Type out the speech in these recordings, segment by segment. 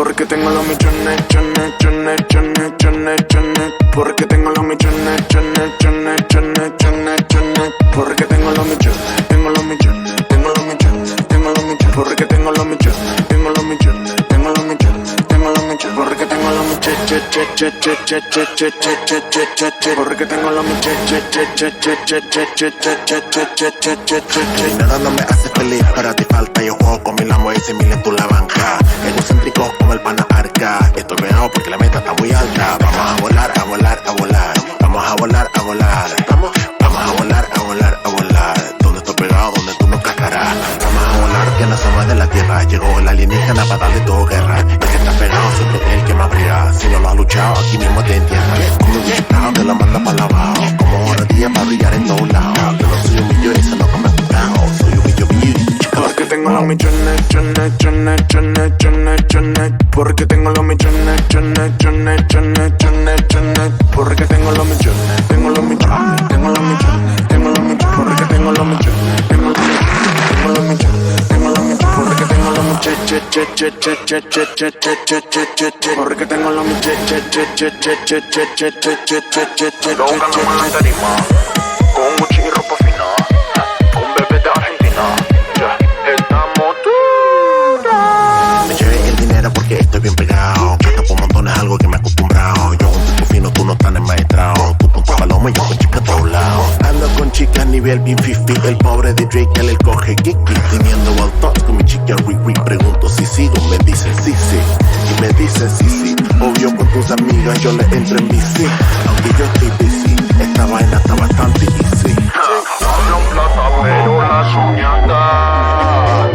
Porque tengo los millones, chones, chones, chones, chones, chones. Porque tengo los millones, chones, chones, chones, chones, chones. Porque tengo los millones, tengo los millones, tengo los millones, tengo los millones. Porque tengo los millones, tengo los millones, tengo los millones, tengo los millones. Porque tengo los millones, porque tengo los El dinero no me hace feliz, pero a ti falta. Yo juego con mil amos y 100,000 en tu la banca. Egocéntrico como el pana arca. Estoy pegado porque la meta está muy alta. Vamos a volar, a volar, a volar. Vamos a volar, a volar. Vamos a volar, a volar, a volar. Donde estoy pegado, donde tú no cascarás. Vamos a volar, que no somos de la tierra. Llegó el alienígena para darle todo guerra. El que está pegado siempre es el que más brilla. Si no lo has luchado, aquí mismo te entierra. Como un bichado que lo manda para abajo. Como hora día para brillar en todos lados. Yo no soy un millonario, eso no come cuidado. Soy un millonario. Porque tengo los millones, chones, chones, chones, chones, chones. Porque tengo los millones, chones, chones, chones, chones, chones. Porque tengo los millones, tengo los millones, tengo los millones, tengo los millones. Porque tengo los millones, tengo los millones, tengo los millones, tengo los millones. Porque tengo los millones, porque tengo los millones. Lo buscando en la tarima, con Gucci y ropa fina, con bebé de Argentina. Me llevé el dinero porque estoy bien pegado. Gasto por montones, algo que me he acostumbrado. Yo un tipo fino, tú no estás enmaestrado. Tú con tu paloma y yo con chicas a todos lados. Ando con chicas nivel bien fifi. El pobre de Drake, él coge kiki. Teniendo wild thoughts con mi chica Riri. Pregunto si sigo, me dicen sí, sí. Y me dicen sí, sí. Obvio con tus amigas yo le entro en bici. Aunque yo estoy busy, esta vaina está bastante easy. Hablan plata pero las uñatas,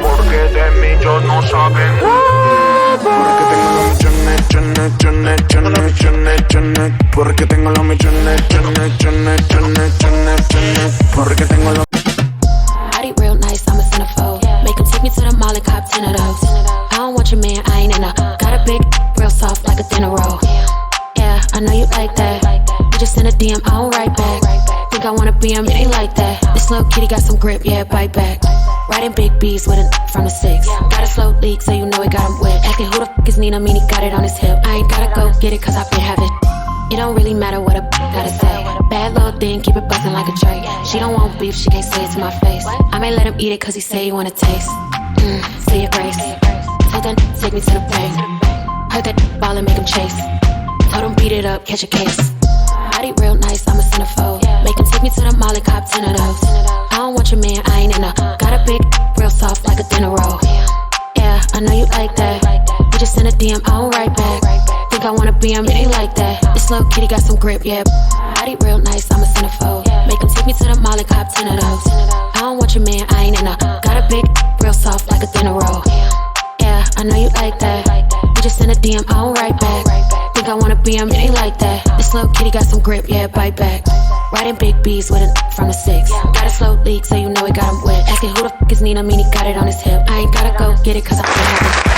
porque de mí ellos no saben. Porque tengo los millones, chones, chones, chones, chones, chones. Porque tengo los millones, chones, chones, chones, chones, chones. Porque tengo los. Body real nice, I'm a centerfold. Make him take me to the mall and cop 10 of those. I don't want your man, I ain't in a. Got a big, real soft like a dinner roll. Yeah, I know you like that. You just send a DM, I don't write back. Think I wanna be him, it ain't like that. This little kitty got some grip, yeah, bite back. Riding big B's with a from the 6. Got a slow leak, so you know it got him wet. Asking who the f is Nina, mean he got it on his hip. I ain't gotta go get it, cause I been having. It don't really matter what a gotta say. Bad little thing, keep it buzzing like a Drake. She don't want beef, she can't say it to my face. I may let him eat it, cause he say he wanna taste. Say your grace. Told that take me to the bank. Heard that ball and make him chase. Told him beat it up, catch a case. Body real nice, I'm a centerfold. Make him take me to the mall and cop 10 of those. I don't want your man, I ain't in a. Got a big, real soft like a dinner roll. Yeah, I know you like that. You just send a DM, I don't write back. Think I wanna be him, it ain't like that. This little kitty got some grip, yeah. Body real nice, I'm a centerfold. Make him take me to the mall and cop 10 of those. I don't want your man, I ain't in a. Got a big, real soft like a dinner roll. Yeah, I know you like that. You just send a DM, I don't write back. Think I wanna be him, it ain't like that. This little kitty got some grip, yeah, bite back. Riding big B's with a from the 6. Got a slow leak, so you know it got him wet. Asking who the f is Nina, mean he got it on his hip. I ain't gotta go get it, cause I been having.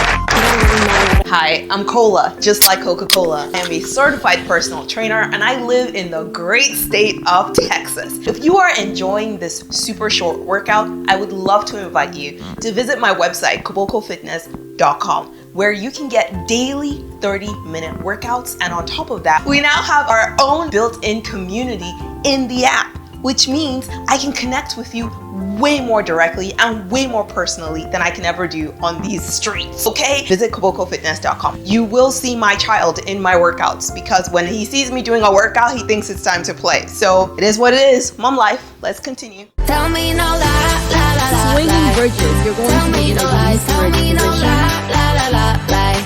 Hi, I'm Cola, just like Coca-Cola. I am a certified personal trainer and I live in the great state of Texas. If you are enjoying this super short workout, I would love to invite you to visit my website, KobokoFitness.com, where you can get daily 30-minute workouts. And on top of that, we now have our own built-in community in the app, which means I can connect with you way more directly and way more personally than I can ever do on these streets, okay? Visit KobokoFitness.com. You will see my child in my workouts because when he sees me doing a workout, he thinks it's time to play. So it is what it is, mom life. Let's continue. Tell me no lie, la la la. Swinging bridges, you're going to be in a lies, tell me no lie, la la la lie.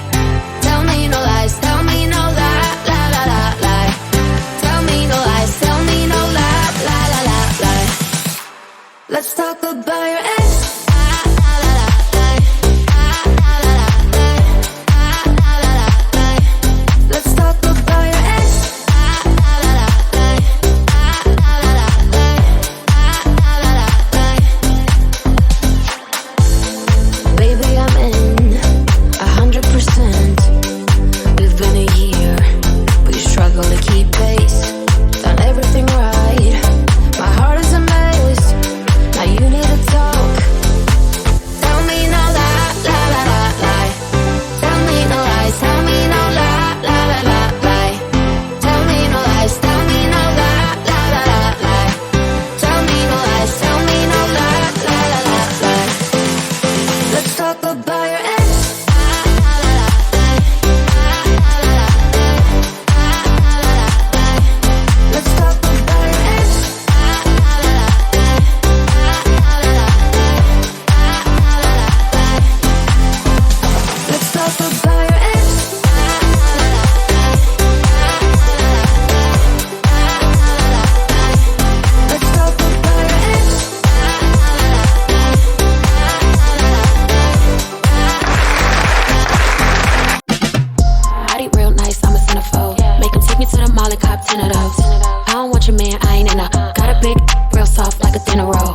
Tell me no lies, tell me no lie, la la la lie. Tell me no lies, tell me no lie, la la la lie. Let's talk about your ex. Let's talk about your ex. Baby, I'm in a to the mall and cop 10 of those. I don't want your man, I ain't in a. Got a big, real soft like a dinner roll.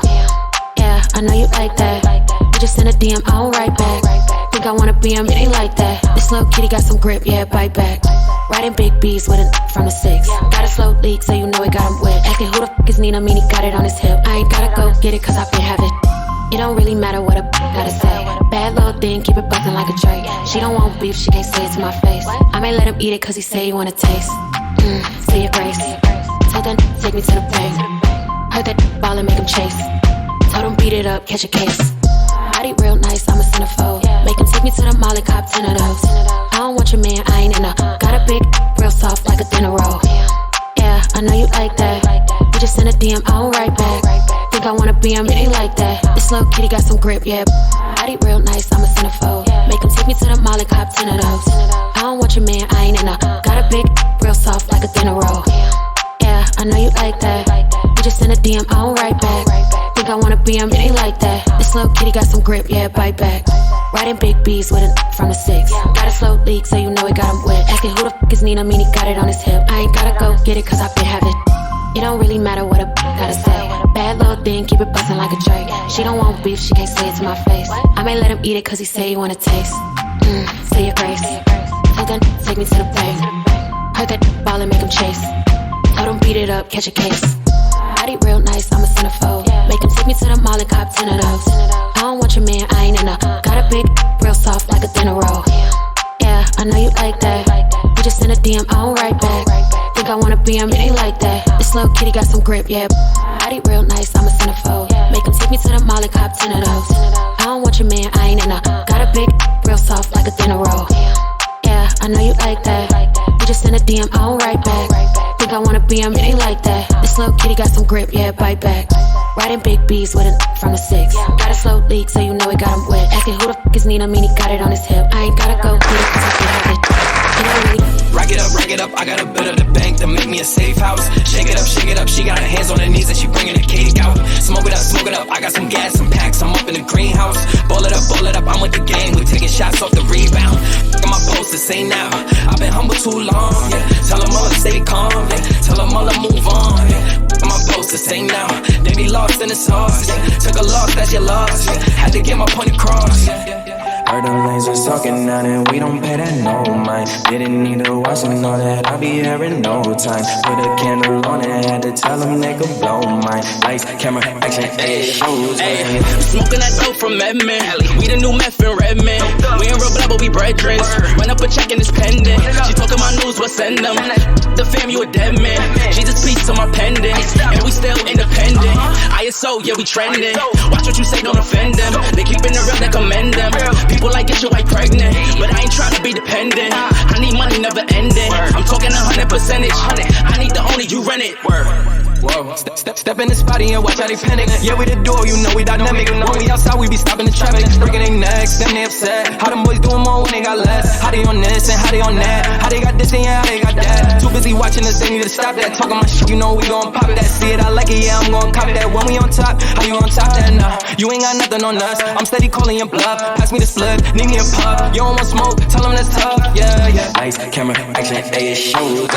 Yeah, I know you like that. You just send a DM, I don't write back. Think I wanna be him, it ain't like that. This little kitty got some grip, yeah, bite back. Riding big B's with a from the 6. Got a slow leak, so you know it got him wet. Asking who the f is Nina, mean he got it on his hip. I ain't gotta go get it, cause I been have it. It don't really matter what a gotta say. Bad little thing, keep it buzzing like a Drake. She don't want beef, she can't say it to my face. I may let him eat it, cause he say he wanna taste. Say your grace. Told that take me to the bank. Heard that ball and make him chase. Told him beat it up, catch a case. Body real nice, I'm a centerfold. Make him take me to the mall and cop 10 of those. I don't want your man, I ain't in a. Got a big, real soft like a dinner roll. Yeah, I know you like that. You just send a DM, I don't write back. Think I wanna be him, it ain't like that. This little kitty got some grip, yeah. Body real nice, I'm a centerfold. Make him take me to the mall and cop 10 of those. I don't want your man, I ain't in a. Got a big, real soft like a dinner roll. Yeah, I know you like that. You just send a DM, I don't write back. Think I wanna be him, it ain't like that. This little kitty got some grip, yeah, bite back. Riding big B's with a from the 6. Got a slow leak, so you know it got him wet. Asking who the f is Nina, mean he got it on his hip. I ain't gotta go get it, cause I been have it. It don't really matter what a gotta say. Bad little thing, keep it buzzing like a Drake. She don't want beef, she can't say it to my face. I may let him eat it, cause he say he wanna taste. Say your grace. Told that take me to the bank. Heard that ball and make him chase. Told him beat it up, catch a case. Body real nice, I'm a centerfold. Make him take me to the mall and cop 10 of those. I don't want your man, I ain't in a. Got a big, real soft like a dinner roll. Yeah, I know you like that. You just send a DM, I don't write back. Think I wanna be him, it ain't like that. This little kitty got some grip, yeah. Body real nice, I'm a centerfold. Make him take me to the mall and cop 10 of those. I don't want your man, I ain't in a. Got a big, real soft like a dinner roll. Yeah, I know you like that. You just send a DM, I don't write back. Think I wanna be him, it ain't like that. This little kitty got some grip, yeah, bite back. Riding big B's with a from the 6. Got a slow leak, so you know it got him wet. Asking who the f is Nina, mean he got it on his hip. I ain't gotta go get it, cause I can have it. You know really. Rack it up, I got a bit of the bank to make me a safe house. Shake it up, she got her hands on her knees and she bringing the cake out. Smoke it up, I got some gas, some packs, I'm up in the greenhouse. Ball it up, I'm with the game, we taking shots off the rebound. Fucking my posters, say now, I've been humble too long, yeah. Tell them all to stay calm, yeah. Tell them all to move on, yeah. Fucking my posters, say now, they be lost in the sauce, yeah. Took a loss, that's your loss, yeah. Had to get my point across, yeah. Heard them lanes was talking now and we don't pay that no mind. Didn't need to watch them know that I'll be here in no time. Put a candle on it, had to tell them they could blow mine. Lights, camera, action, shows. Smoking that dope from Edmond. We the new meth in Redmond. We ain't real blood, but we brethren. Run up a check and it's pending. She talking my news, what send them? The fam, you a dead man. Jesus, peace to my pendant. And we still independent. ISO, yeah, we trending. Watch what you say, don't offend them. They keeping it real, they commend them. People like get your wife pregnant, but I ain't trying to be dependent. I need money, never ending. I'm talking 100%. I need the only, you rent it. Whoa, step in the spotty and watch how they panic. Yeah, we the duo, you know we dynamic. When we outside, we be stopping the traffic. Breaking their necks, them they upset. How them boys doing more when they got less? How they on this and how they on that? How they got this and yeah, how they got that? Too busy watching us, they need to stop that. Talking my shit, you know we gon' pop that. See it, I like it, yeah, I'm gon' cop that. When we on top, how you on top that? Nah, you ain't got nothing on us. I'm steady calling your bluff. Pass me the slip, need me a puff. You don't want smoke, tell them that's tough. Yeah, yeah. Lights, camera, action, shows.